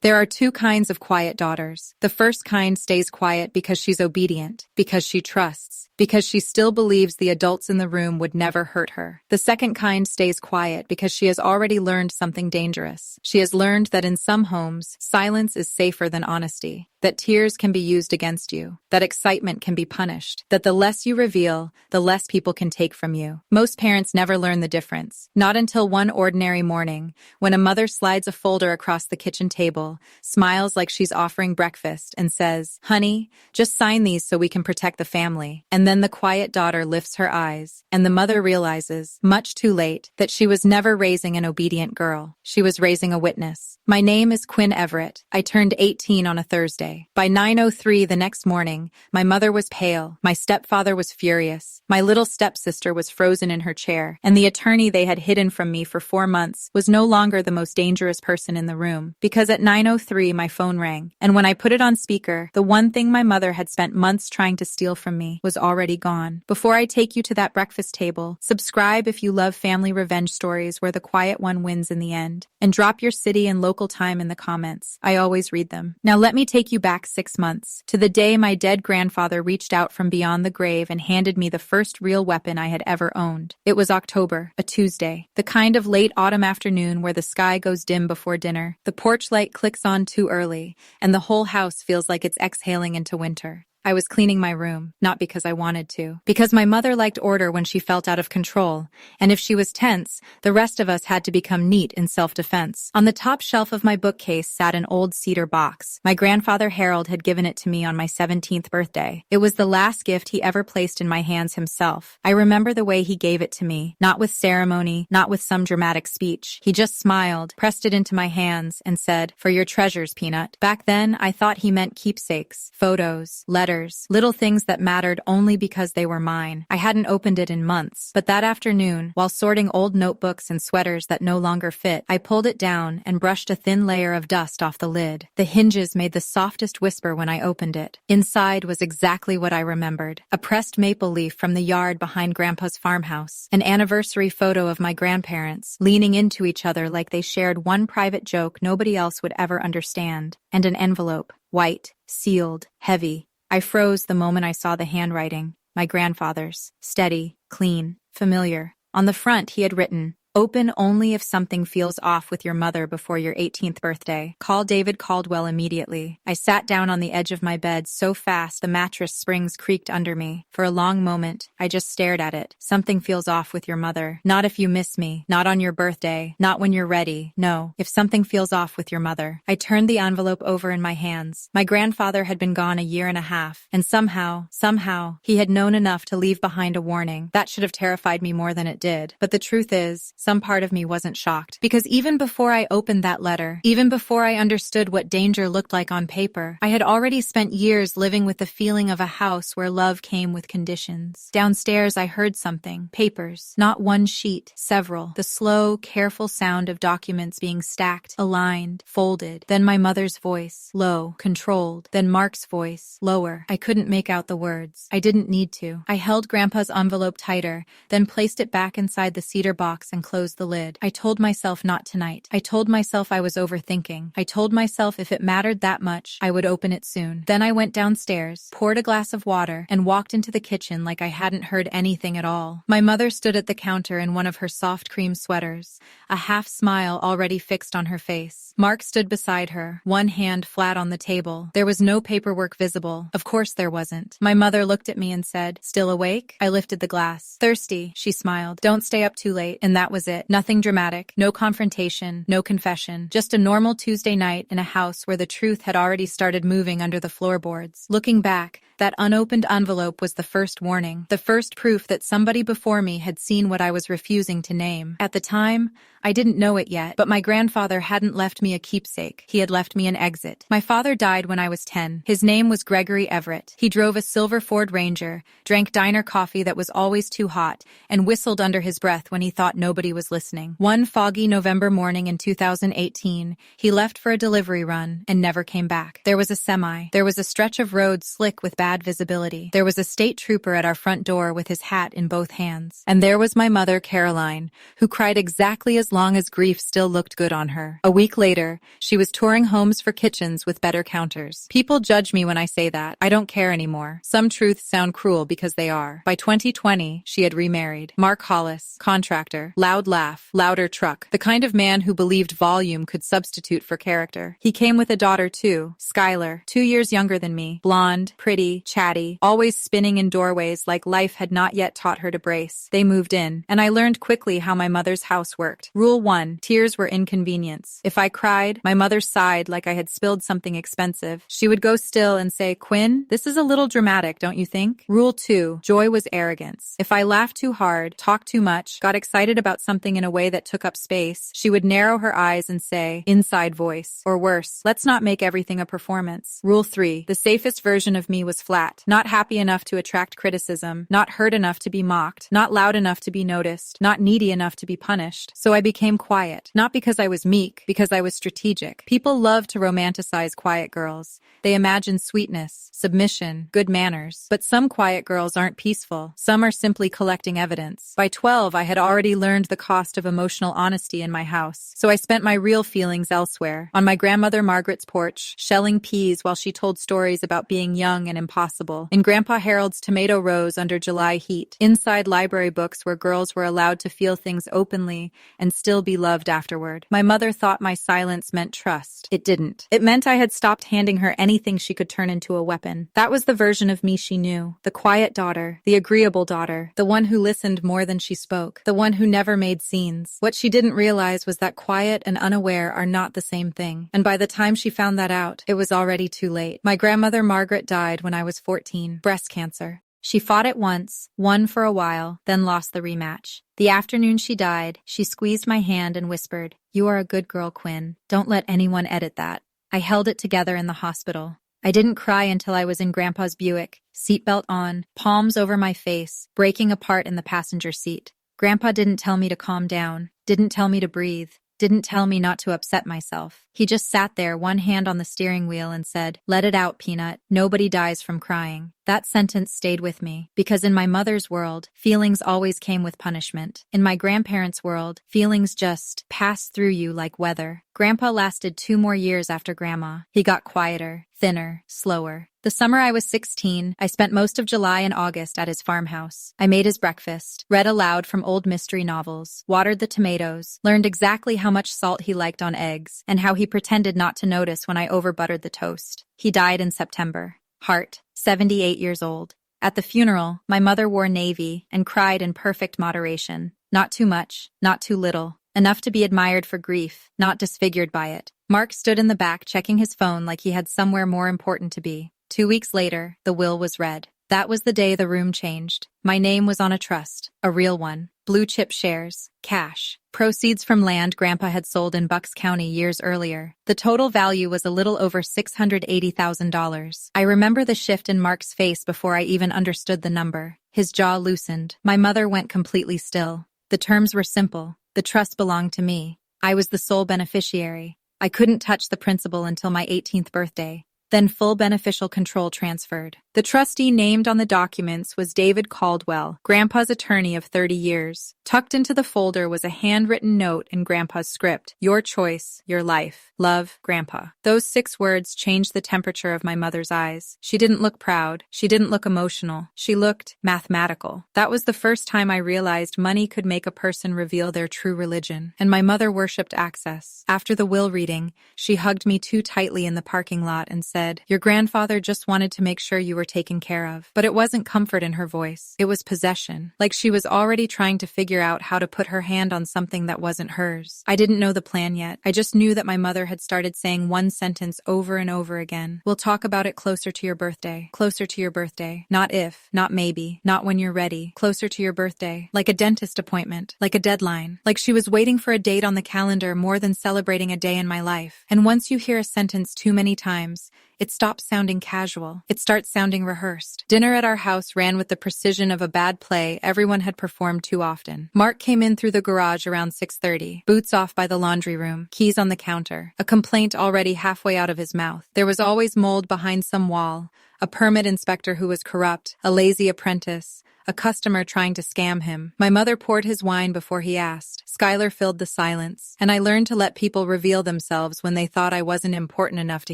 There are two kinds of quiet daughters. The first kind stays quiet because she's obedient, because she trusts, because she still believes the adults in the room would never hurt her. The second kind stays quiet because she has already learned something dangerous. She has learned that in some homes, silence is safer than honesty, that tears can be used against you, that excitement can be punished, that the less you reveal, the less people can take from you. Most parents never learn the difference, not until one ordinary morning, when a mother slides a folder across the kitchen table, smiles like she's offering breakfast, and says, "Honey, just sign these so we can protect the family." And then the quiet daughter lifts her eyes, and the mother realizes, much too late, that she was never raising an obedient girl. She was raising a witness. My name is Quinn Everett. I turned 18 on a Thursday. By 9:03 the next morning, my mother was pale, my stepfather was furious, my little stepsister was frozen in her chair, and the attorney they had hidden from me for 4 months was no longer the most dangerous person in the room, because at 9:03 my phone rang, and when I put it on speaker, the one thing my mother had spent months trying to steal from me was already gone. Before I take you to that breakfast table, subscribe if you love family revenge stories where the quiet one wins in the end, and drop your city and local time in the comments. I always read them. Now let me take you back 6 months, to the day my dead grandfather reached out from beyond the grave and handed me the first real weapon I had ever owned. It was October, a Tuesday, the kind of late autumn afternoon where the sky goes dim before dinner, the porch light clicks on too early, and the whole house feels like it's exhaling into winter. I was cleaning my room, not because I wanted to, because my mother liked order when she felt out of control, and if she was tense, the rest of us had to become neat in self-defense. On the top shelf of my bookcase sat an old cedar box. My grandfather Harold had given it to me on my 17th birthday. It was the last gift he ever placed in my hands himself. I remember the way he gave it to me, not with ceremony, not with some dramatic speech. He just smiled, pressed it into my hands, and said, "For your treasures, Peanut." Back then, I thought he meant keepsakes, photos, letters, little things that mattered only because they were mine. I hadn't opened it in months, but that afternoon, while sorting old notebooks and sweaters that no longer fit, I pulled it down and brushed a thin layer of dust off the lid. The hinges made the softest whisper when I opened it. Inside was exactly what I remembered. A pressed maple leaf from the yard behind Grandpa's farmhouse, an anniversary photo of my grandparents, leaning into each other like they shared one private joke nobody else would ever understand, and an envelope, white, sealed, heavy. I froze the moment I saw the handwriting, my grandfather's, steady, clean, familiar. On the front he had written, "Open only if something feels off with your mother before your 18th birthday. Call David Caldwell immediately." I sat down on the edge of my bed so fast the mattress springs creaked under me. For a long moment, I just stared at it. Something feels off with your mother. Not if you miss me. Not on your birthday. Not when you're ready. No, if something feels off with your mother. I turned the envelope over in my hands. My grandfather had been gone a year and a half, and somehow, he had known enough to leave behind a warning. That should have terrified me more than it did. But the truth is, some part of me wasn't shocked, because even before I opened that letter, even before I understood what danger looked like on paper, I had already spent years living with the feeling of a house where love came with conditions. Downstairs I heard something. Papers. Not one sheet. Several. The slow, careful sound of documents being stacked, aligned, folded. Then my mother's voice. Low. Controlled. Then Mark's voice. Lower. I couldn't make out the words. I didn't need to. I held Grandpa's envelope tighter, then placed it back inside the cedar box and closed the lid. I told myself not tonight. I told myself I was overthinking. I told myself if it mattered that much, I would open it soon. Then I went downstairs, poured a glass of water, and walked into the kitchen like I hadn't heard anything at all. My mother stood at the counter in one of her soft cream sweaters, a half smile already fixed on her face. Mark stood beside her, one hand flat on the table. There was no paperwork visible. Of course there wasn't. My mother looked at me and said, "Still awake?" I lifted the glass. "Thirsty," she smiled. "Don't stay up too late." And that was it. Nothing dramatic, no confrontation, no confession, just a normal Tuesday night in a house where the truth had already started moving under the floorboards. Looking back, that unopened envelope was the first warning, the first proof that somebody before me had seen what I was refusing to name. At the time, I didn't know it yet, but my grandfather hadn't left me a keepsake. He had left me an exit. My father died when I was 10. His name was Gregory Everett. He drove a silver Ford Ranger, drank diner coffee that was always too hot, and whistled under his breath when he thought nobody nobody was listening. One foggy November morning in 2018, he left for a delivery run and never came back. There was a semi. There was a stretch of road slick with bad visibility. There was a state trooper at our front door with his hat in both hands. And there was my mother, Caroline, who cried exactly as long as grief still looked good on her. A week later, she was touring homes for kitchens with better counters. People judge me when I say that. I don't care anymore. Some truths sound cruel because they are. By 2020, she had remarried. Mark Hollis, contractor, loud laugh, louder truck, the kind of man who believed volume could substitute for character. He came with a daughter too, Skylar, 2 years younger than me, blonde, pretty, chatty, always spinning in doorways like life had not yet taught her to brace. They moved in, and I learned quickly how my mother's house worked. Rule 1, tears were inconvenience. If I cried, my mother sighed like I had spilled something expensive. She would go still and say, "Quinn, this is a little dramatic, don't you think?" Rule 2, joy was arrogance. If I laughed too hard, talked too much, got excited about something in a way that took up space, she would narrow her eyes and say, inside voice, or worse, let's not make everything a performance. Rule 3, the safest version of me was flat, not happy enough to attract criticism, not hurt enough to be mocked, not loud enough to be noticed, not needy enough to be punished. So I became quiet, not because I was meek, because I was strategic. People love to romanticize quiet girls. They imagine sweetness, submission, good manners. But some quiet girls aren't peaceful. Some are simply collecting evidence. By 12, I had already learned the cost of emotional honesty in my house. So I spent my real feelings elsewhere. On my grandmother Margaret's porch, shelling peas while she told stories about being young and impossible. In Grandpa Harold's tomato rows under July heat. Inside library books where girls were allowed to feel things openly and still be loved afterward. My mother thought my silence meant trust. It didn't. It meant I had stopped handing her anything she could turn into a weapon. That was the version of me she knew. The quiet daughter, the agreeable daughter, the one who listened more than she spoke, the one who never made scenes. What she didn't realize was that quiet and unaware are not the same thing. And by the time she found that out, it was already too late. My grandmother Margaret died when I was 14, breast cancer. She fought it once, won for a while, then lost the rematch. The afternoon she died, she squeezed my hand and whispered, "You are a good girl, Quinn. Don't let anyone edit that." I held it together in the hospital. I didn't cry until I was in Grandpa's Buick, seatbelt on, palms over my face, breaking apart in the passenger seat. Grandpa didn't tell me to calm down, didn't tell me to breathe, didn't tell me not to upset myself. He just sat there, one hand on the steering wheel, and said, "Let it out, Peanut. Nobody dies from crying." That sentence stayed with me, because in my mother's world, feelings always came with punishment. In my grandparents' world, feelings just passed through you like weather. Grandpa lasted 2 more years after Grandma. He got quieter, thinner, slower. The summer I was 16, I spent most of July and August at his farmhouse. I made his breakfast, read aloud from old mystery novels, watered the tomatoes, learned exactly how much salt he liked on eggs, and how he pretended not to notice when I overbuttered the toast. He died in September. Heart, 78 years old. At the funeral, my mother wore navy and cried in perfect moderation. Not too much, not too little. Enough to be admired for grief, not disfigured by it. Mark stood in the back checking his phone like he had somewhere more important to be. 2 weeks later, the will was read. That was the day the room changed. My name was on a trust, a real one. Blue chip shares, cash, proceeds from land Grandpa had sold in Bucks County years earlier. The total value was a little over $680,000. I remember the shift in Mark's face before I even understood the number. His jaw loosened. My mother went completely still. The terms were simple. The trust belonged to me. I was the sole beneficiary. I couldn't touch the principal until my 18th birthday. Then full beneficial control transferred. The trustee named on the documents was David Caldwell, Grandpa's attorney of 30 years. Tucked into the folder was a handwritten note in Grandpa's script. "Your choice, your life. Love, Grandpa." Those 6 words changed the temperature of my mother's eyes. She didn't look proud. She didn't look emotional. She looked mathematical. That was the first time I realized money could make a person reveal their true religion. And my mother worshipped access. After the will reading, she hugged me too tightly in the parking lot and said, "Your grandfather just wanted to make sure you were taken care of." But it wasn't comfort in her voice. It was possession. Like she was already trying to figure out how to put her hand on something that wasn't hers. I didn't know the plan yet. I just knew that my mother had started saying one sentence over and over again. "We'll talk about it closer to your birthday. Closer to your birthday. Not if, not maybe, not when you're ready. Closer to your birthday." Like a dentist appointment. Like a deadline. Like she was waiting for a date on the calendar more than celebrating a day in my life. And once you hear a sentence too many times, It stops sounding casual. It starts sounding rehearsed. Dinner at our house ran with the precision of a bad play everyone had performed too often. Mark came in through the garage around 6:30, boots off by the laundry room, keys on the counter, a complaint already halfway out of his mouth. There was always mold behind some wall, a permit inspector who was corrupt, a lazy apprentice, a customer trying to scam him. My mother poured his wine before he asked. Skylar filled the silence, and I learned to let people reveal themselves when they thought I wasn't important enough to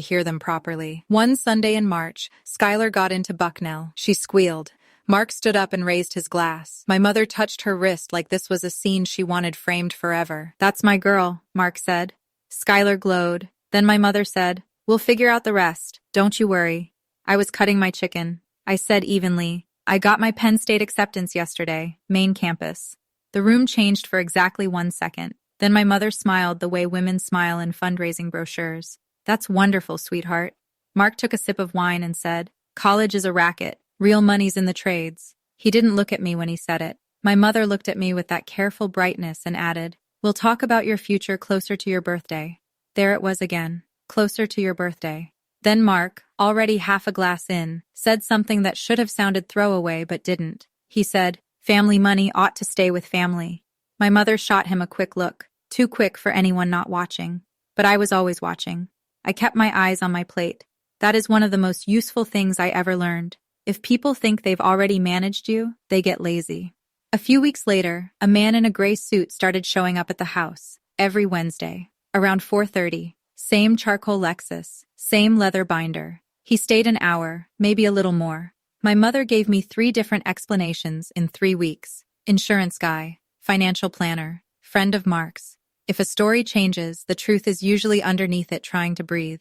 hear them properly. One Sunday in March, Skylar got into Bucknell. She squealed. Mark stood up and raised his glass. My mother touched her wrist like this was a scene she wanted framed forever. "That's my girl," Mark said. Skylar glowed. Then my mother said, "We'll figure out the rest. Don't you worry." I was cutting my chicken. I said evenly, "I got my Penn State acceptance yesterday, main campus." The room changed for exactly 1 second. Then my mother smiled the way women smile in fundraising brochures. "That's wonderful, sweetheart." Mark took a sip of wine and said, "College is a racket. Real money's in the trades." He didn't look at me when he said it. My mother looked at me with that careful brightness and added, "We'll talk about your future closer to your birthday." There it was again. Closer to your birthday. Then Mark, already half a glass in, said something that should have sounded throwaway but didn't. He said, "Family money ought to stay with family." My mother shot him a quick look, too quick for anyone not watching. But I was always watching. I kept my eyes on my plate. That is one of the most useful things I ever learned. If people think they've already managed you, they get lazy. A few weeks later, a man in a gray suit started showing up at the house, every Wednesday, around 4:30. Same charcoal Lexus, same leather binder. He stayed an hour, maybe a little more. My mother gave me 3 different explanations in 3 weeks. Insurance guy, financial planner, friend of Mark's. If a story changes, the truth is usually underneath it trying to breathe.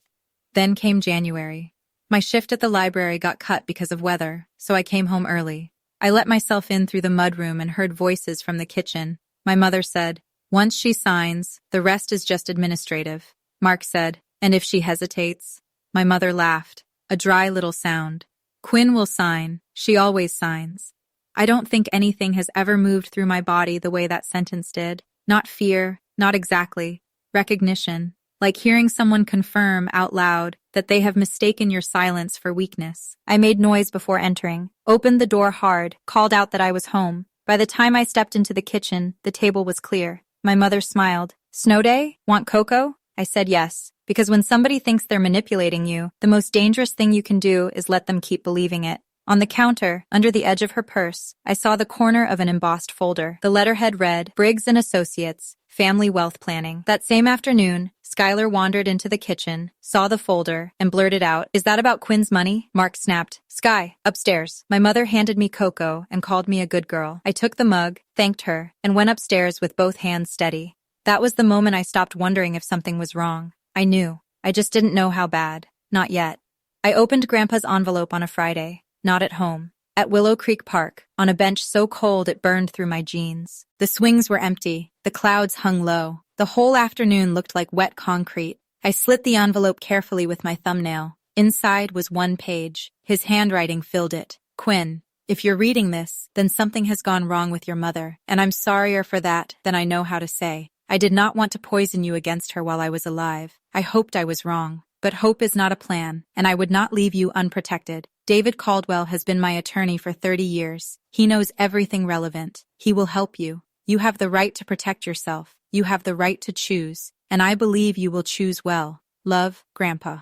Then came January. My shift at the library got cut because of weather, so I came home early. I let myself in through the mudroom and heard voices from the kitchen. My mother said, "Once she signs, the rest is just administrative." Mark said, "And if she hesitates?" My mother laughed, a dry little sound. "Quinn will sign. She always signs." I don't think anything has ever moved through my body the way that sentence did. Not fear, not exactly. Recognition. Like hearing someone confirm out loud that they have mistaken your silence for weakness. I made noise before entering, opened the door hard, called out that I was home. By the time I stepped into the kitchen, the table was clear. My mother smiled. "Snow day? Want cocoa?" I said yes, because when somebody thinks they're manipulating you, the most dangerous thing you can do is let them keep believing it. On the counter, under the edge of her purse, I saw the corner of an embossed folder. The letterhead read, "Briggs & Associates, Family Wealth Planning." That same afternoon, Skylar wandered into the kitchen, saw the folder, and blurted out, "Is that about Quinn's money?" Mark snapped, "Sky, upstairs." My mother handed me cocoa and called me a good girl. I took the mug, thanked her, and went upstairs with both hands steady. That was the moment I stopped wondering if something was wrong. I knew. I just didn't know how bad. Not yet. I opened Grandpa's envelope on a Friday. Not at home. At Willow Creek Park, on a bench so cold it burned through my jeans. The swings were empty. The clouds hung low. The whole afternoon looked like wet concrete. I slit the envelope carefully with my thumbnail. Inside was 1 page. His handwriting filled it. "Quinn, if you're reading this, then something has gone wrong with your mother, and I'm sorrier for that than I know how to say. I did not want to poison you against her while I was alive. I hoped I was wrong. But hope is not a plan, and I would not leave you unprotected. David Caldwell has been my attorney for 30 years. He knows everything relevant. He will help you. You have the right to protect yourself. You have the right to choose, and I believe you will choose well. Love, Grandpa."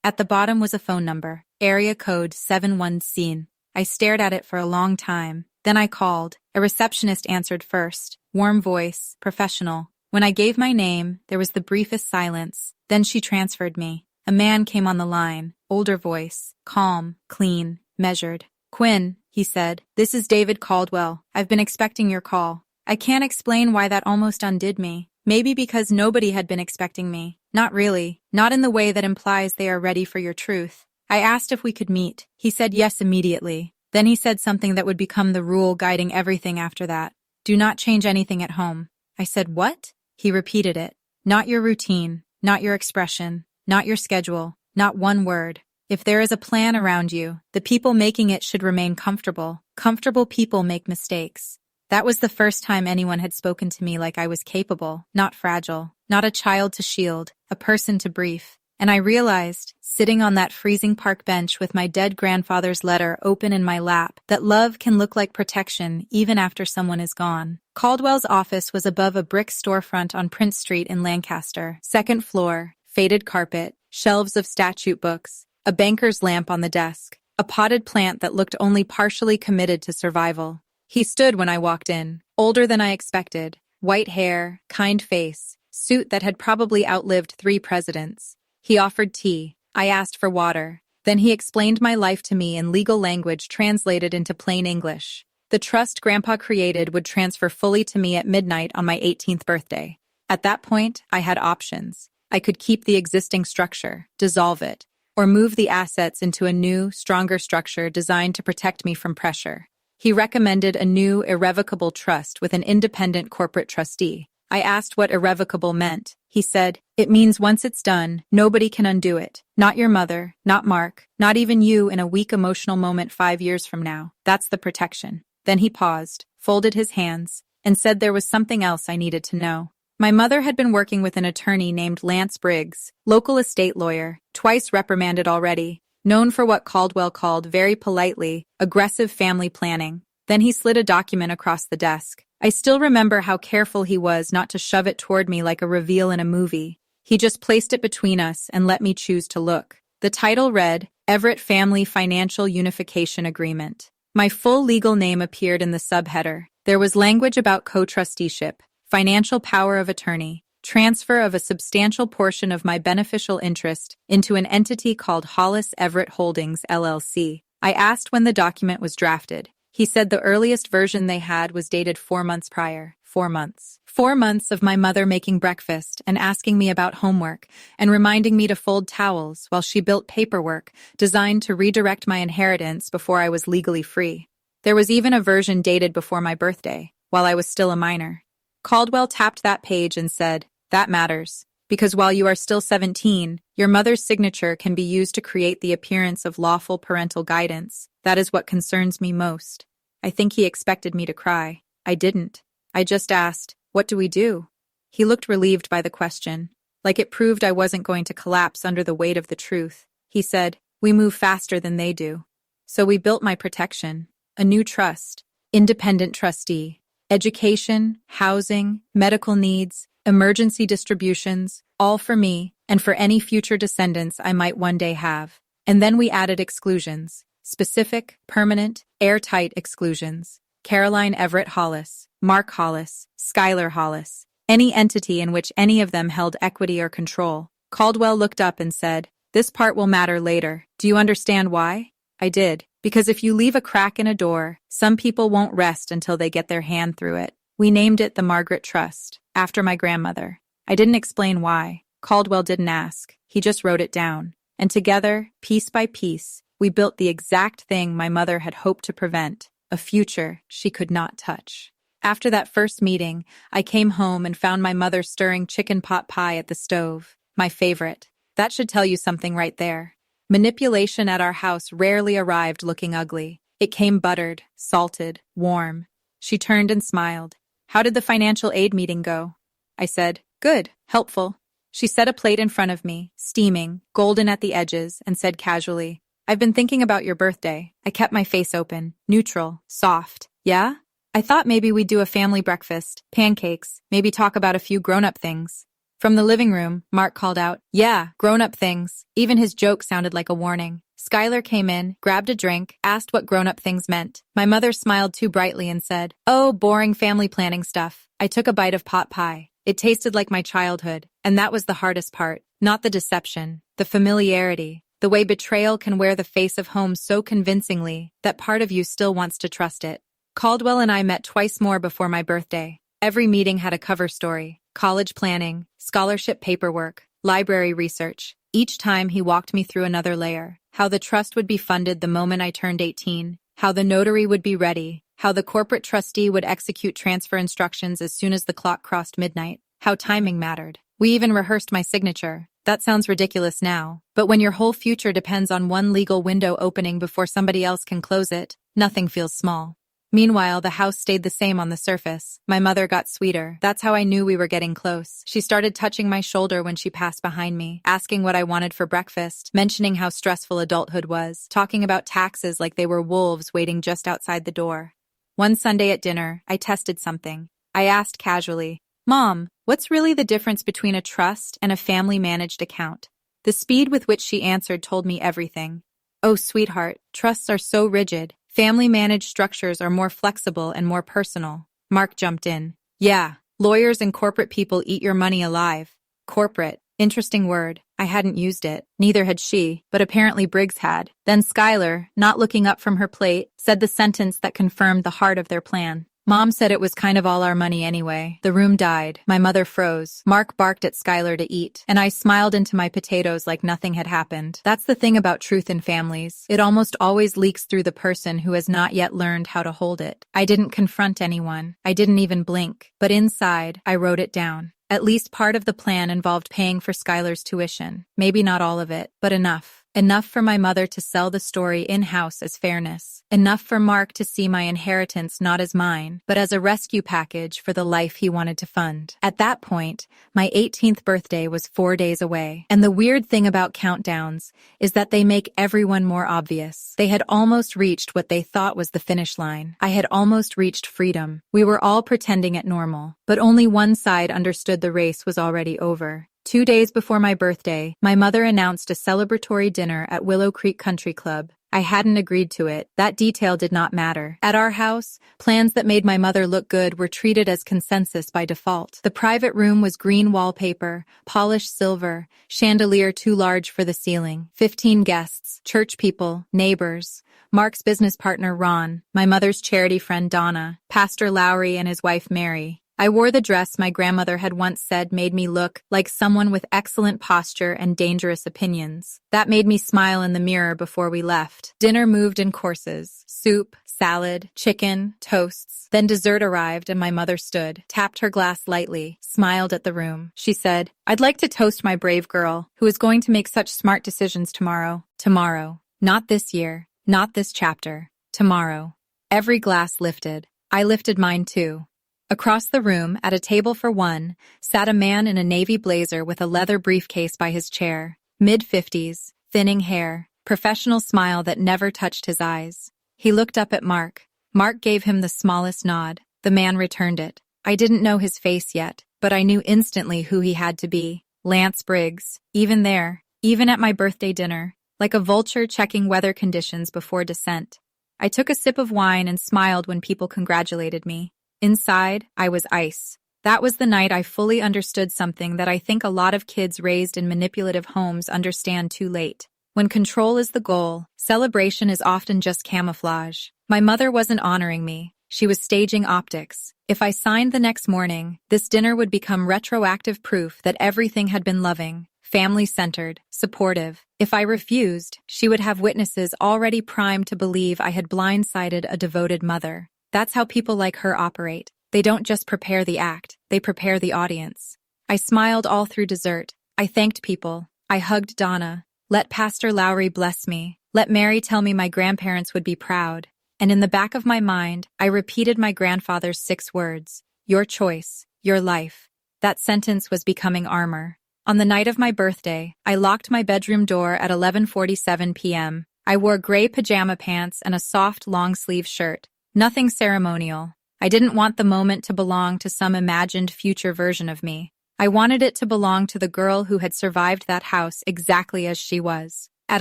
At the bottom was a phone number, area code 71C. I stared at it for a long time. Then I called. A receptionist answered first. Warm voice, professional. When I gave my name, there was the briefest silence. Then she transferred me. A man came on the line, older voice, calm, clean, measured. "Quinn," he said, "this is David Caldwell. I've been expecting your call." I can't explain why that almost undid me. Maybe because nobody had been expecting me. Not really. Not in the way that implies they are ready for your truth. I asked if we could meet. He said yes immediately. Then he said something that would become the rule guiding everything after that. "Do not change anything at home." I said, "What?" He repeated it. "Not your routine, not your expression, not your schedule, not one word. If there is a plan around you, the people making it should remain comfortable. Comfortable people make mistakes." That was the first time anyone had spoken to me like I was capable, not fragile, not a child to shield, a person to brief. And I realized, sitting on that freezing park bench with my dead grandfather's letter open in my lap, that love can look like protection even after someone is gone. Caldwell's office was above a brick storefront on Prince Street in Lancaster. Second floor, faded carpet, shelves of statute books, a banker's lamp on the desk, a potted plant that looked only partially committed to survival. He stood when I walked in, older than I expected, white hair, kind face, suit that had probably outlived 3 presidents. He offered tea. I asked for water. Then he explained my life to me in legal language translated into plain English. The trust Grandpa created would transfer fully to me at midnight on my 18th birthday. At that point, I had options. I could keep the existing structure, dissolve it, or move the assets into a new, stronger structure designed to protect me from pressure. He recommended a new, irrevocable trust with an independent corporate trustee. I asked what irrevocable meant. He said, "It means once it's done, nobody can undo it. Not your mother, not Mark, not even you in a weak emotional moment 5 years from now. That's the protection." Then he paused, folded his hands, and said there was something else I needed to know. My mother had been working with an attorney named Lance Briggs, local estate lawyer, twice reprimanded already, known for what Caldwell called, very politely, aggressive family planning. Then he slid a document across the desk. I still remember how careful he was not to shove it toward me like a reveal in a movie. He just placed it between us and let me choose to look. The title read, Everett Family Financial Unification Agreement. My full legal name appeared in the subheader. There was language about co-trusteeship, financial power of attorney, transfer of a substantial portion of my beneficial interest into an entity called Hollis Everett Holdings, LLC. I asked when the document was drafted. He said the earliest version they had was dated 4 months prior. 4 months. 4 months of my mother making breakfast and asking me about homework and reminding me to fold towels while she built paperwork designed to redirect my inheritance before I was legally free. There was even a version dated before my birthday, while I was still a minor. Caldwell tapped that page and said, "That matters, because while you are still 17, your mother's signature can be used to create the appearance of lawful parental guidance. That is what concerns me most." I think he expected me to cry. I didn't. I just asked, "What do we do?" He looked relieved by the question, like it proved I wasn't going to collapse under the weight of the truth. He said, "We move faster than they do." So we built my protection, a new trust, independent trustee, education, housing, medical needs, emergency distributions, all for me and for any future descendants I might one day have. And then we added exclusions, specific, permanent, airtight exclusions. Caroline Everett Hollis, Mark Hollis, Schuyler Hollis, any entity in which any of them held equity or control. Caldwell looked up and said, "This part will matter later. Do you understand why?" I did. Because if you leave a crack in a door, some people won't rest until they get their hand through it. We named it the Margaret Trust, after my grandmother. I didn't explain why. Caldwell didn't ask. He just wrote it down. And together, piece by piece, we built the exact thing my mother had hoped to prevent, a future she could not touch. After that first meeting, I came home and found my mother stirring chicken pot pie at the stove, my favorite. That should tell you something right there. Manipulation at our house rarely arrived looking ugly. It came buttered, salted, warm. She turned and smiled. "How did the financial aid meeting go?" I said, "Good, helpful." She set a plate in front of me, steaming, golden at the edges, and said casually, "I've been thinking about your birthday." I kept my face open, neutral, soft. "Yeah? I thought maybe we'd do a family breakfast, pancakes, maybe talk about a few grown-up things." From the living room, Mark called out, "Yeah, grown-up things." Even his joke sounded like a warning. Schuyler came in, grabbed a drink, asked what grown-up things meant. My mother smiled too brightly and said, "Oh, boring family planning stuff." I took a bite of pot pie. It tasted like my childhood, and that was the hardest part. Not the deception, the familiarity, the way betrayal can wear the face of home so convincingly that part of you still wants to trust it. Caldwell and I met twice more before my birthday. Every meeting had a cover story, college planning, scholarship paperwork, library research. Each time he walked me through another layer, how the trust would be funded the moment I turned 18, how the notary would be ready, how the corporate trustee would execute transfer instructions as soon as the clock crossed midnight, how timing mattered. We even rehearsed my signature. That sounds ridiculous now, but when your whole future depends on one legal window opening before somebody else can close it, nothing feels small. Meanwhile, the house stayed the same on the surface. My mother got sweeter. That's how I knew we were getting close. She started touching my shoulder when she passed behind me, asking what I wanted for breakfast, mentioning how stressful adulthood was, talking about taxes like they were wolves waiting just outside the door. One Sunday at dinner, I tested something. I asked casually, "Mom, what's really the difference between a trust and a family-managed account?" The speed with which she answered told me everything. "Oh, sweetheart, trusts are so rigid. Family-managed structures are more flexible and more personal." Mark jumped in. "Yeah, lawyers and corporate people eat your money alive." Corporate. Interesting word. I hadn't used it. Neither had she, but apparently Briggs had. Then Skylar, not looking up from her plate, said the sentence that confirmed the heart of their plan. Mom said it was kind of all our money anyway. The room died. My mother froze. Mark barked at Skylar to eat, and I smiled into my potatoes like nothing had happened. That's the thing about truth in families. It almost always leaks through the person who has not yet learned how to hold it. I didn't confront anyone. I didn't even blink. But inside, I wrote it down. At least part of the plan involved paying for Skylar's tuition. Maybe not all of it, but enough. Enough for my mother to sell the story in-house as fairness. Enough for Mark to see my inheritance not as mine, but as a rescue package for the life he wanted to fund. At that point, my 18th birthday was 4 days away. And the weird thing about countdowns is that they make everyone more obvious. They had almost reached what they thought was the finish line. I had almost reached freedom. We were all pretending it normal, but only one side understood the race was already over. 2 days before my birthday, my mother announced a celebratory dinner at Willow Creek Country Club. I hadn't agreed to it. That detail did not matter. At our house, plans that made my mother look good were treated as consensus by default. The private room was green wallpaper, polished silver, chandelier too large for the ceiling. 15 guests, church people, neighbors, Mark's business partner Ron, my mother's charity friend Donna, Pastor Lowry and his wife Mary. I wore the dress my grandmother had once said made me look like someone with excellent posture and dangerous opinions. That made me smile in the mirror before we left. Dinner moved in courses: soup, salad, chicken, toasts. Then dessert arrived and my mother stood, tapped her glass lightly, smiled at the room. She said, "I'd like to toast my brave girl, who is going to make such smart decisions tomorrow." Tomorrow. Not this year. Not this chapter. Tomorrow. Every glass lifted. I lifted mine too. Across the room, at a table for one, sat a man in a navy blazer with a leather briefcase by his chair. Mid-50s, thinning hair, professional smile that never touched his eyes. He looked up at Mark. Mark gave him the smallest nod. The man returned it. I didn't know his face yet, but I knew instantly who he had to be. Lance Briggs. Even there, even at my birthday dinner, like a vulture checking weather conditions before descent. I took a sip of wine and smiled when people congratulated me. Inside, I was ice. That was the night I fully understood something that I think a lot of kids raised in manipulative homes understand too late. When control is the goal, celebration is often just camouflage. My mother wasn't honoring me. She was staging optics. If I signed the next morning, this dinner would become retroactive proof that everything had been loving, family-centered, supportive. If I refused, she would have witnesses already primed to believe I had blindsided a devoted mother. That's how people like her operate. They don't just prepare the act, they prepare the audience. I smiled all through dessert. I thanked people. I hugged Donna. Let Pastor Lowry bless me. Let Mary tell me my grandparents would be proud. And in the back of my mind, I repeated my grandfather's 6 words. Your choice, your life. That sentence was becoming armor. On the night of my birthday, I locked my bedroom door at 11:47 p.m. I wore gray pajama pants and a soft long-sleeve shirt. Nothing ceremonial. I didn't want the moment to belong to some imagined future version of me. I wanted it to belong to the girl who had survived that house exactly as she was. At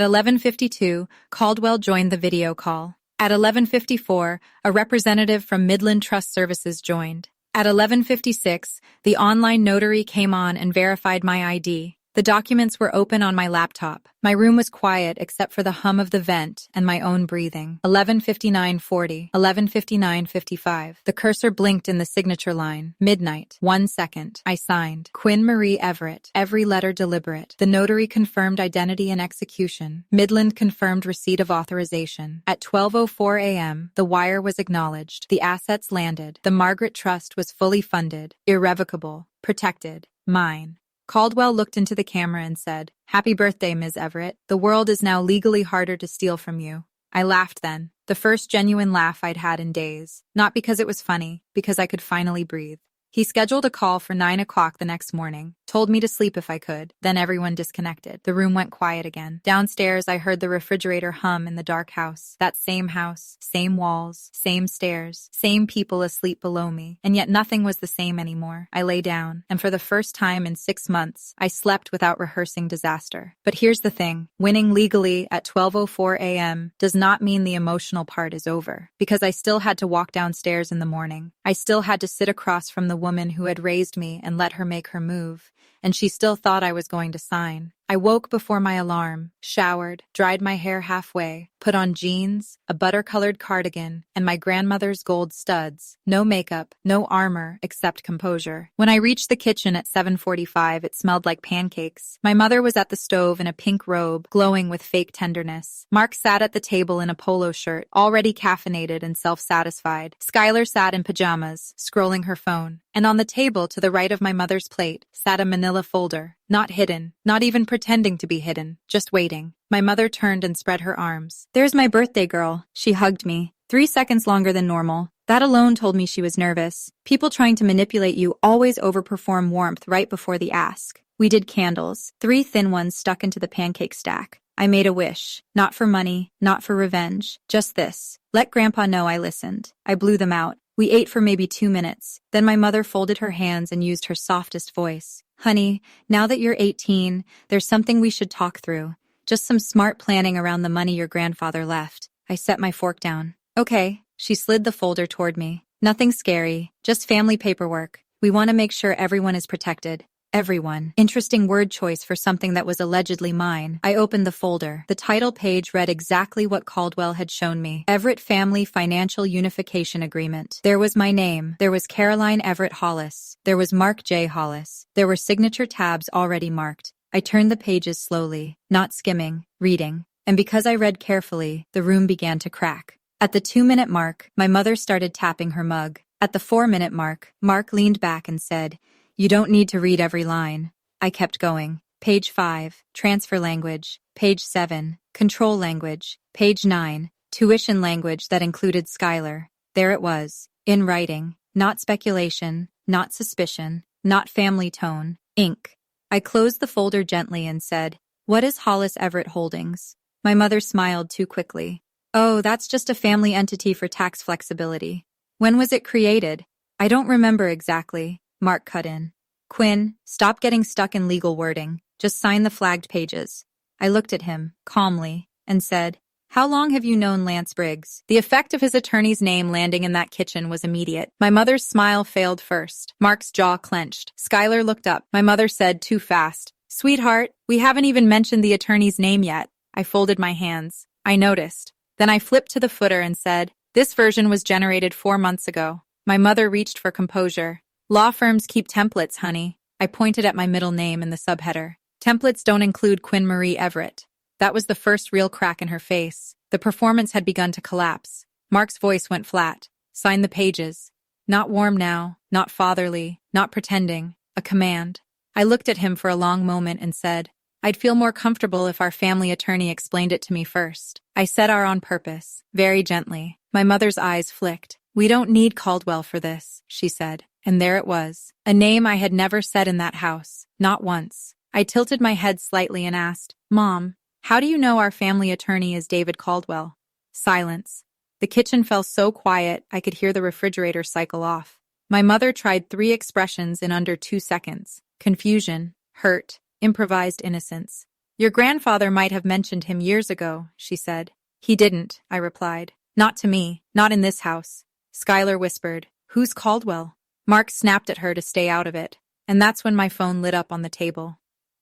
11:52, Caldwell joined the video call. At 11:54, a representative from Midland Trust Services joined. At 11:56, the online notary came on and verified my ID. The documents were open on my laptop. My room was quiet except for the hum of the vent and my own breathing. 11:59:40, 11:59:55. The cursor blinked in the signature line. Midnight. 1 second. I signed. Quinn Marie Everett. Every letter deliberate. The notary confirmed identity and execution. Midland confirmed receipt of authorization. At 12:04 a.m., the wire was acknowledged. The assets landed. The Margaret Trust was fully funded. Irrevocable. Protected. Mine. Caldwell looked into the camera and said, "Happy birthday, Ms. Everett. The world is now legally harder to steal from you." I laughed then. The first genuine laugh I'd had in days. Not because it was funny, because I could finally breathe. He scheduled a call for 9 o'clock the next morning, told me to sleep if I could, then everyone disconnected. The room went quiet again. Downstairs, I heard the refrigerator hum in the dark house. That same house, same walls, same stairs, same people asleep below me. And yet nothing was the same anymore. I lay down, and for the first time in 6 months, I slept without rehearsing disaster. But here's the thing. Winning legally at 12:04 a.m. does not mean the emotional part is over, because I still had to walk downstairs in the morning. I still had to sit across from the woman who had raised me and let her make her move, and she still thought I was going to sign. I woke before my alarm, showered, dried my hair halfway, put on jeans, a butter-colored cardigan, and my grandmother's gold studs. No makeup, no armor, except composure. When I reached the kitchen at 7:45, it smelled like pancakes. My mother was at the stove in a pink robe, glowing with fake tenderness. Mark sat at the table in a polo shirt, already caffeinated and self-satisfied. Skylar sat in pajamas, scrolling her phone. And on the table to the right of my mother's plate sat a manila folder. Not hidden, not even pretending to be hidden, just waiting. My mother turned and spread her arms. "There's my birthday girl." She hugged me. 3 seconds longer than normal. That alone told me she was nervous. People trying to manipulate you always overperform warmth right before the ask. We did candles, 3 thin ones stuck into the pancake stack. I made a wish. Not for money, not for revenge. Just this. Let Grandpa know I listened. I blew them out. We ate for maybe 2 minutes. Then my mother folded her hands and used her softest voice. "Honey, now that you're 18, there's something we should talk through. Just some smart planning around the money your grandfather left." I set my fork down. "Okay." She slid the folder toward me. "Nothing scary, just family paperwork. We want to make sure everyone is protected." Everyone. Interesting word choice for something that was allegedly mine. I opened the folder. The title page read exactly what Caldwell had shown me. Everett Family Financial Unification Agreement. There was my name. There was Caroline Everett Hollis. There was Mark J. Hollis. There were signature tabs already marked. I turned the pages slowly, not skimming, reading. And because I read carefully, the room began to crack. At the 2-minute mark, my mother started tapping her mug. At the 4-minute mark, Mark leaned back and said, "You don't need to read every line." I kept going. Page 5, transfer language. Page 7, control language. Page 9, tuition language that included Skylar. There it was, in writing. Not speculation, not suspicion, not family tone. Ink. I closed the folder gently and said, "What is Hollis Everett Holdings?" My mother smiled too quickly. "Oh, that's just a family entity for tax flexibility." "When was it created?" "I don't remember exactly." Mark cut in. "Quinn, stop getting stuck in legal wording. Just sign the flagged pages." I looked at him, calmly, and said, "How long have you known Lance Briggs?" The effect of his attorney's name landing in that kitchen was immediate. My mother's smile failed first. Mark's jaw clenched. Skylar looked up. My mother said too fast, "Sweetheart, we haven't even mentioned the attorney's name yet." I folded my hands. I noticed. Then I flipped to the footer and said, "This version was generated 4 months ago." My mother reached for composure. "Law firms keep templates, honey." I pointed at my middle name in the subheader. "Templates don't include Quinn Marie Everett." That was the first real crack in her face. The performance had begun to collapse. Mark's voice went flat. "Sign the pages." Not warm now, not fatherly, not pretending. A command. I looked at him for a long moment and said, "I'd feel more comfortable if our family attorney explained it to me first." I said "our" on purpose, very gently. My mother's eyes flicked. "We don't need Caldwell for this," she said. And there it was. A name I had never said in that house. Not once. I tilted my head slightly and asked, "Mom, how do you know our family attorney is David Caldwell?" Silence. The kitchen fell so quiet I could hear the refrigerator cycle off. My mother tried 3 expressions in under 2 seconds. Confusion, hurt, improvised innocence. "Your grandfather might have mentioned him years ago," she said. "He didn't," I replied. "Not to me, not in this house." Skylar whispered, "Who's Caldwell?" Mark snapped at her to stay out of it, and that's when my phone lit up on the table.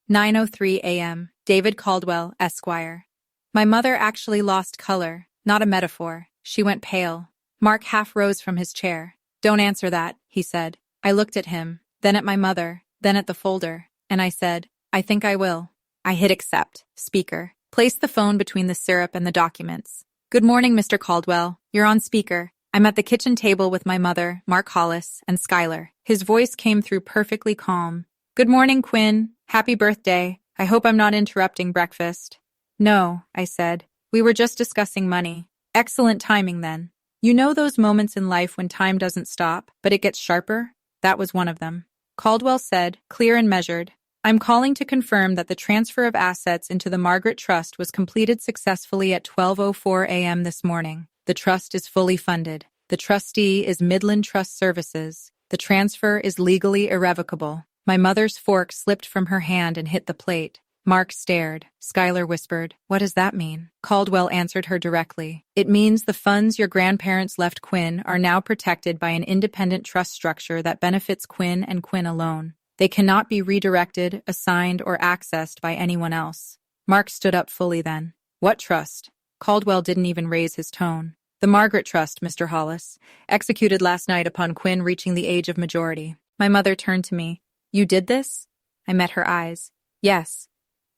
9:03 a.m. David Caldwell, Esquire. My mother actually lost color, not a metaphor. She went pale. Mark half rose from his chair. "Don't answer that," he said. I looked at him, then at my mother, then at the folder, and I said, "I think I will." I hit accept, speaker, placed the phone between the syrup and the documents. "Good morning, Mr. Caldwell. You're on speaker." I'm at the kitchen table with my mother, Mark Hollis, and Skylar. His voice came through perfectly calm. "Good morning, Quinn. Happy birthday. I hope I'm not interrupting breakfast." "No," I said. "We were just discussing money." Excellent timing then. You know those moments in life when time doesn't stop, but it gets sharper? That was one of them. Caldwell said, clear and measured, I'm calling to confirm that the transfer of assets into the Margaret Trust was completed successfully at 12:04 a.m. this morning. The trust is fully funded. The trustee is Midland Trust Services. The transfer is legally irrevocable. My mother's fork slipped from her hand and hit the plate. Mark stared. Schuyler whispered, what does that mean? Caldwell answered her directly. It means the funds your grandparents left Quinn are now protected by an independent trust structure that benefits Quinn and Quinn alone. They cannot be redirected, assigned, or accessed by anyone else. Mark stood up fully then. What trust? Caldwell didn't even raise his tone. The Margaret Trust, Mr. Hollis, executed last night upon Quinn reaching the age of majority. My mother turned to me. You did this? I met her eyes. Yes.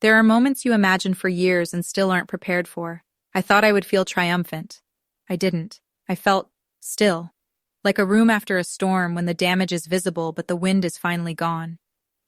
There are moments you imagine for years and still aren't prepared for. I thought I would feel triumphant. I didn't. I felt still, like a room after a storm when the damage is visible but the wind is finally gone.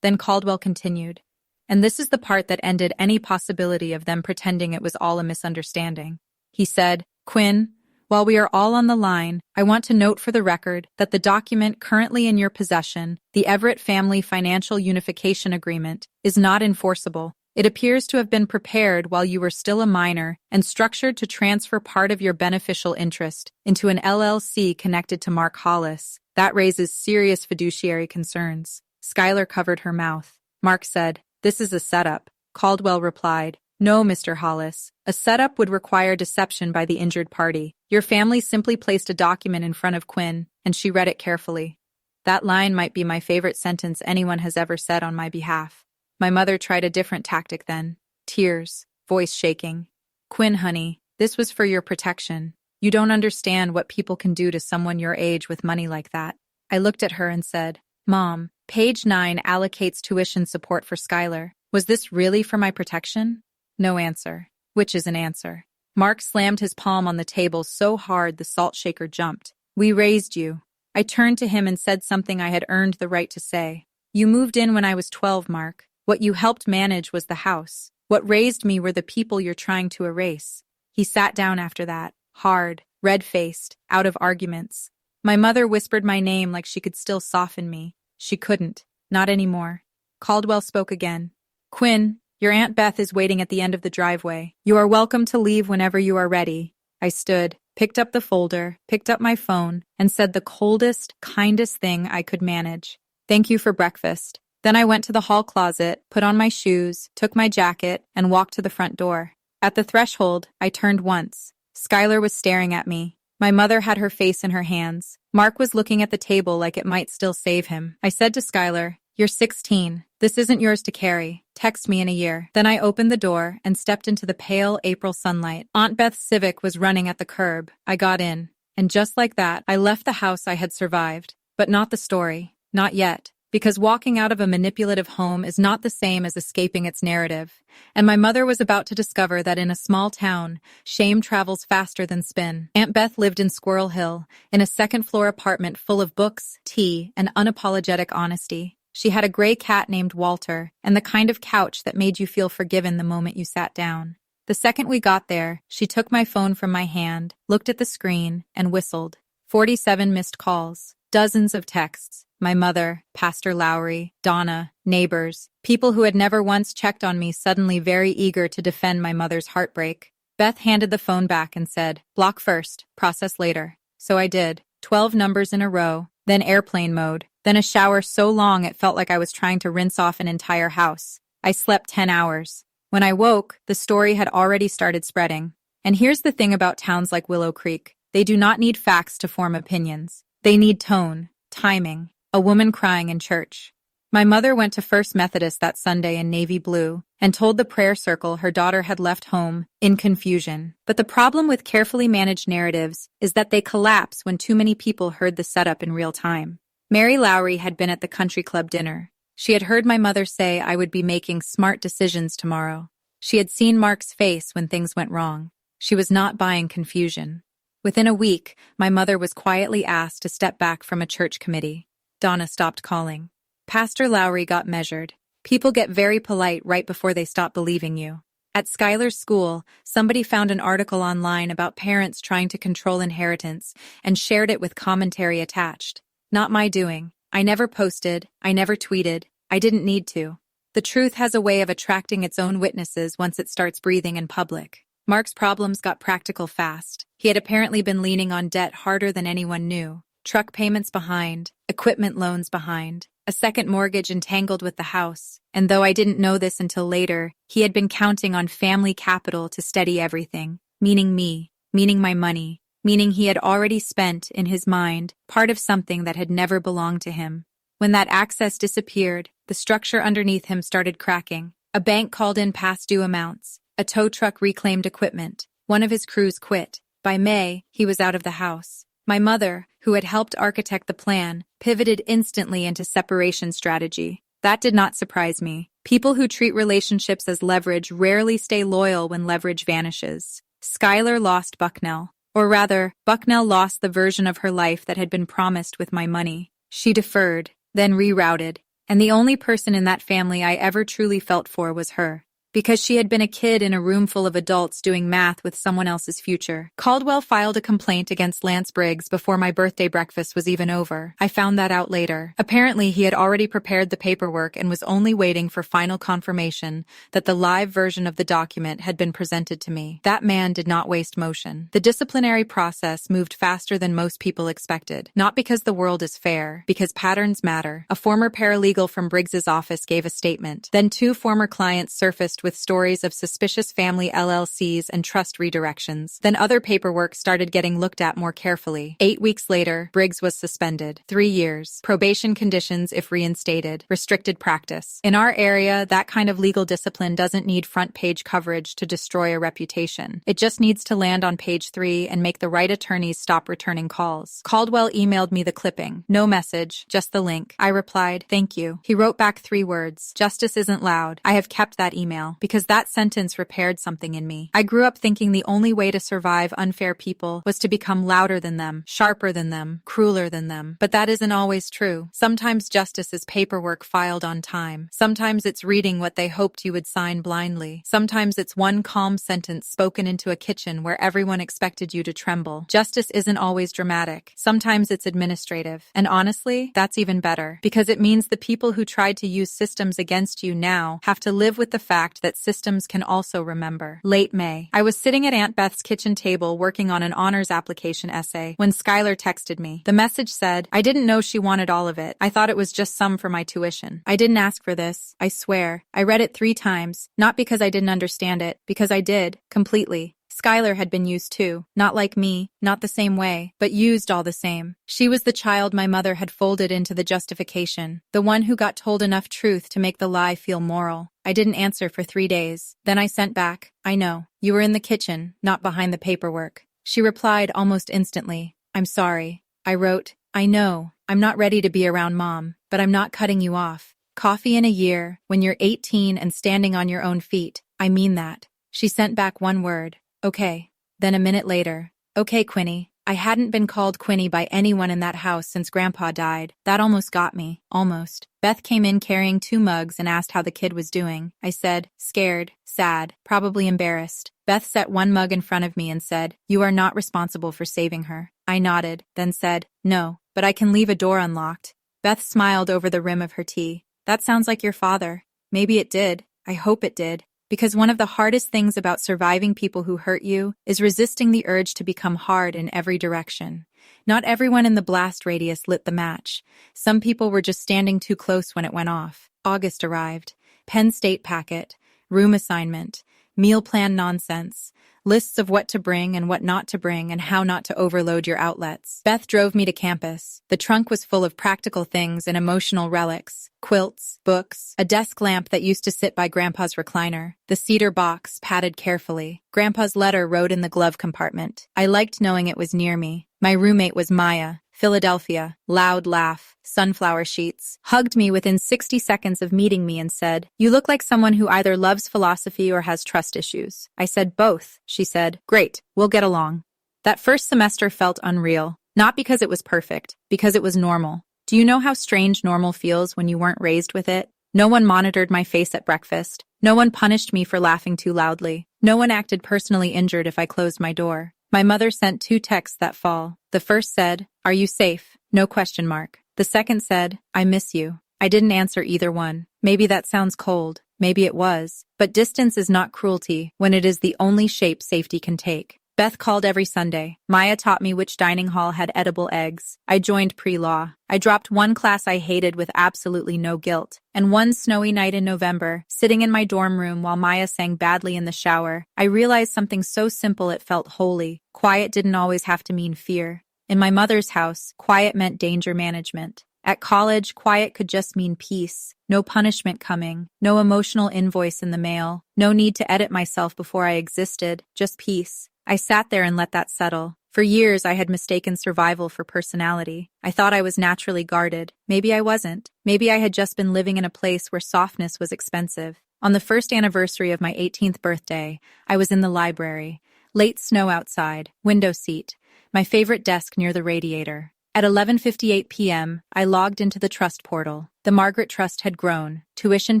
Then Caldwell continued, and this is the part that ended any possibility of them pretending it was all a misunderstanding. He said, Quinn, while we are all on the line, I want to note for the record that the document currently in your possession, the Everett Family Financial Unification Agreement, is not enforceable. It appears to have been prepared while you were still a minor and structured to transfer part of your beneficial interest into an LLC connected to Mark Hollis. That raises serious fiduciary concerns. Schuyler covered her mouth. Mark said, this is a setup. Caldwell replied, no, Mr. Hollis. A setup would require deception by the injured party. Your family simply placed a document in front of Quinn, and she read it carefully. That line might be my favorite sentence anyone has ever said on my behalf. My mother tried a different tactic then. Tears, voice shaking. Quinn, honey, this was for your protection. You don't understand what people can do to someone your age with money like that. I looked at her and said, Mom, page 9 allocates tuition support for Schuyler. Was this really for my protection? No answer. Which is an answer. Mark slammed his palm on the table so hard the salt shaker jumped. We raised you. I turned to him and said something I had earned the right to say. You moved in when I was 12, Mark. What you helped manage was the house. What raised me were the people you're trying to erase. He sat down after that, hard, red-faced, out of arguments. My mother whispered my name like she could still soften me. She couldn't. Not anymore. Caldwell spoke again. Quinn, your Aunt Beth is waiting at the end of the driveway. You are welcome to leave whenever you are ready. I stood, picked up the folder, picked up my phone, and said the coldest, kindest thing I could manage. Thank you for breakfast. Then I went to the hall closet, put on my shoes, took my jacket, and walked to the front door. At the threshold, I turned once. Schuyler was staring at me. My mother had her face in her hands. Mark was looking at the table like it might still save him. I said to Schuyler, you're 16. This isn't yours to carry. Text me in a year. Then I opened the door and stepped into the pale April sunlight. Aunt Beth's Civic was running at the curb. I got in. And just like that, I left the house I had survived. But not the story. Not yet. Because walking out of a manipulative home is not the same as escaping its narrative. And my mother was about to discover that in a small town, shame travels faster than spin. Aunt Beth lived in Squirrel Hill, in a second-floor apartment full of books, tea, and unapologetic honesty. She had a gray cat named Walter, and the kind of couch that made you feel forgiven the moment you sat down. The second we got there, she took my phone from my hand, looked at the screen, and whistled. 47 missed calls. Dozens of texts. My mother, Pastor Lowry, Donna, neighbors, people who had never once checked on me suddenly very eager to defend my mother's heartbreak. Beth handed the phone back and said, block first, process later. So I did. 12 numbers in a row, then airplane mode, then a shower so long it felt like I was trying to rinse off an entire house. I slept 10 hours. When I woke, the story had already started spreading. And here's the thing about towns like Willow Creek. They do not need facts to form opinions. They need tone, timing. A woman crying in church. My mother went to First Methodist that Sunday in navy blue and told the prayer circle her daughter had left home in confusion. But the problem with carefully managed narratives is that they collapse when too many people heard the setup in real time. Mary Lowry had been at the country club dinner. She had heard my mother say I would be making smart decisions tomorrow. She had seen Mark's face when things went wrong. She was not buying confusion. Within a week, my mother was quietly asked to step back from a church committee. Donna stopped calling. Pastor Lowry got measured. People get very polite right before they stop believing you. At Skylar's school, somebody found an article online about parents trying to control inheritance and shared it with commentary attached. Not my doing. I never posted, I never tweeted, I didn't need to. The truth has a way of attracting its own witnesses once it starts breathing in public. Mark's problems got practical fast. He had apparently been leaning on debt harder than anyone knew. Truck payments behind, equipment loans behind, a second mortgage entangled with the house. And though I didn't know this until later, he had been counting on family capital to steady everything, meaning me, meaning my money, meaning he had already spent, in his mind, part of something that had never belonged to him. When that access disappeared, the structure underneath him started cracking. A bank called in past due amounts. A tow truck reclaimed equipment. One of his crews quit. By May, he was out of the house. My mother, who had helped architect the plan, pivoted instantly into separation strategy. That did not surprise me. People who treat relationships as leverage rarely stay loyal when leverage vanishes. Skylar lost Bucknell. Or rather, Bucknell lost the version of her life that had been promised with my money. She deferred, then rerouted, and the only person in that family I ever truly felt for was her. Because she had been a kid in a room full of adults doing math with someone else's future. Caldwell filed a complaint against Lance Briggs before my birthday breakfast was even over. I found that out later. Apparently, he had already prepared the paperwork and was only waiting for final confirmation that the live version of the document had been presented to me. That man did not waste motion. The disciplinary process moved faster than most people expected. Not because the world is fair, because patterns matter. A former paralegal from Briggs's office gave a statement. Then 2 former clients surfaced with stories of suspicious family LLCs and trust redirections. Then other paperwork started getting looked at more carefully. 8 weeks later, Briggs was suspended. 3 years. Probation conditions if reinstated. Restricted practice. In our area, that kind of legal discipline doesn't need front-page coverage to destroy a reputation. It just needs to land on page 3 and make the right attorneys stop returning calls. Caldwell emailed me the clipping. No message, just the link. I replied, "Thank you." He wrote back 3 words. "Justice isn't loud." I have kept that email, because that sentence repaired something in me. I grew up thinking the only way to survive unfair people was to become louder than them, sharper than them, crueler than them. But that isn't always true. Sometimes justice is paperwork filed on time. Sometimes it's reading what they hoped you would sign blindly. Sometimes it's one calm sentence spoken into a kitchen where everyone expected you to tremble. Justice isn't always dramatic. Sometimes it's administrative. And honestly, that's even better, because it means the people who tried to use systems against you now have to live with the fact that systems can also remember. Late May. I was sitting at Aunt Beth's kitchen table working on an honors application essay when Skylar texted me. The message said, "I didn't know she wanted all of it. I thought it was just some for my tuition. I didn't ask for this. I swear. I read it 3 times, not because I didn't understand it, because I did, completely." Skylar had been used too. Not like me, not the same way, but used all the same. She was the child my mother had folded into the justification, the one who got told enough truth to make the lie feel moral. I didn't answer for 3 days. Then I sent back, "I know. You were in the kitchen, not behind the paperwork." She replied almost instantly, "I'm sorry." I wrote, "I know. I'm not ready to be around Mom, but I'm not cutting you off. Coffee in a year, when you're 18 and standing on your own feet. I mean that." She sent back 1 word. "Okay." Then a minute later, "Okay, Quinny." I hadn't been called Quinny by anyone in that house since Grandpa died. That almost got me. Almost. Beth came in carrying 2 mugs and asked how the kid was doing. I said, "Scared, sad, probably embarrassed." Beth set 1 mug in front of me and said, "You are not responsible for saving her." I nodded, then said, "No, but I can leave a door unlocked." Beth smiled over the rim of her tea. "That sounds like your father." Maybe it did. I hope it did. Because one of the hardest things about surviving people who hurt you is resisting the urge to become hard in every direction. Not everyone in the blast radius lit the match. Some people were just standing too close when it went off. August arrived. Penn State packet, room assignment, meal plan nonsense, lists of what to bring and what not to bring and how not to overload your outlets. Beth drove me to campus. The trunk was full of practical things and emotional relics. Quilts, books, a desk lamp that used to sit by Grandpa's recliner, the cedar box padded carefully. Grandpa's letter rode in the glove compartment. I liked knowing it was near me. My roommate was Maya, Philadelphia, loud laugh, sunflower sheets, hugged me within 60 seconds of meeting me and said, "You look like someone who either loves philosophy or has trust issues." I said, "Both." She said, "Great, we'll get along." That first semester felt unreal, not because it was perfect, because it was normal. Do you know how strange normal feels when you weren't raised with it? No one monitored my face at breakfast. No one punished me for laughing too loudly. No one acted personally injured if I closed my door. My mother sent 2 texts that fall. The first said, "Are you safe?" No question mark. The second said, "I miss you." I didn't answer either one. Maybe that sounds cold. Maybe it was. But distance is not cruelty when it is the only shape safety can take. Beth called every Sunday. Maya taught me which dining hall had edible eggs. I joined pre-law. I dropped one class I hated with absolutely no guilt. And one snowy night in November, sitting in my dorm room while Maya sang badly in the shower, I realized something so simple it felt holy. Quiet didn't always have to mean fear. In my mother's house, quiet meant danger management. At college, quiet could just mean peace. No punishment coming, no emotional invoice in the mail, no need to edit myself before I existed, just peace. I sat there and let that settle. For years, I had mistaken survival for personality. I thought I was naturally guarded. Maybe I wasn't. Maybe I had just been living in a place where softness was expensive. On the first anniversary of my 18th birthday, I was in the library. Late snow outside, window seat, my favorite desk near the radiator. At 11:58 p.m., I logged into the trust portal. The Margaret Trust had grown. Tuition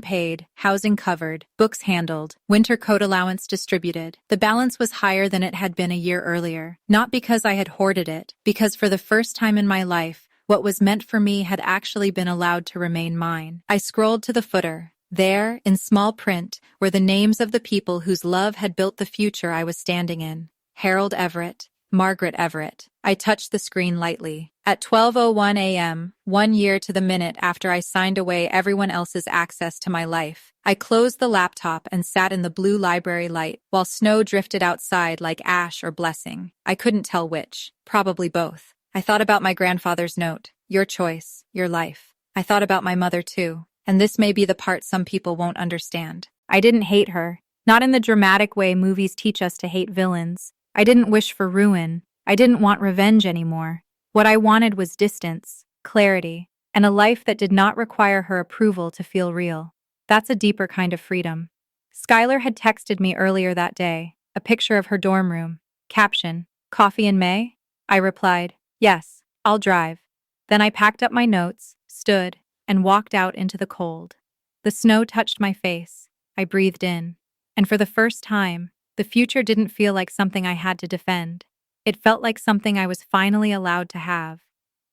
paid, housing covered, books handled, winter coat allowance distributed. The balance was higher than it had been a year earlier. Not because I had hoarded it, because for the first time in my life, what was meant for me had actually been allowed to remain mine. I scrolled to the footer. There, in small print, were the names of the people whose love had built the future I was standing in. Harold Everett, Margaret Everett. I touched the screen lightly. At 12:01 a.m., 1 year to the minute after I signed away everyone else's access to my life, I closed the laptop and sat in the blue library light while snow drifted outside like ash or blessing. I couldn't tell which. Probably both. I thought about my grandfather's note. Your choice, your life. I thought about my mother too. And this may be the part some people won't understand. I didn't hate her. Not in the dramatic way movies teach us to hate villains. I didn't wish for ruin. I didn't want revenge anymore. What I wanted was distance, clarity, and a life that did not require her approval to feel real. That's a deeper kind of freedom. Skylar had texted me earlier that day, a picture of her dorm room. Caption, "Coffee in May?" I replied, "Yes, I'll drive." Then I packed up my notes, stood, and walked out into the cold. The snow touched my face. I breathed in. And for the first time, the future didn't feel like something I had to defend. It felt like something I was finally allowed to have.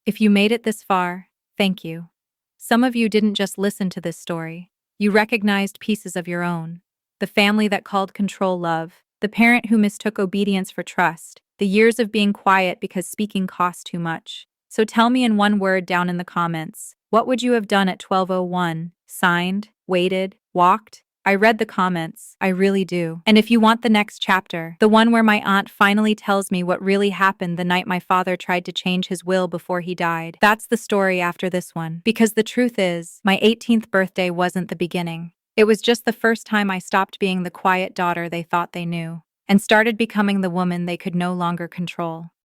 If you made it this far, thank you. Some of you didn't just listen to this story. You recognized pieces of your own. The family that called control love, the parent who mistook obedience for trust, the years of being quiet because speaking cost too much. So tell me in one word down in the comments, what would you have done at 12:01? Signed? Waited? Walked? I read the comments, I really do. And if you want the next chapter, the one where my aunt finally tells me what really happened the night my father tried to change his will before he died, that's the story after this one. Because the truth is, my 18th birthday wasn't the beginning. It was just the first time I stopped being the quiet daughter they thought they knew, and started becoming the woman they could no longer control.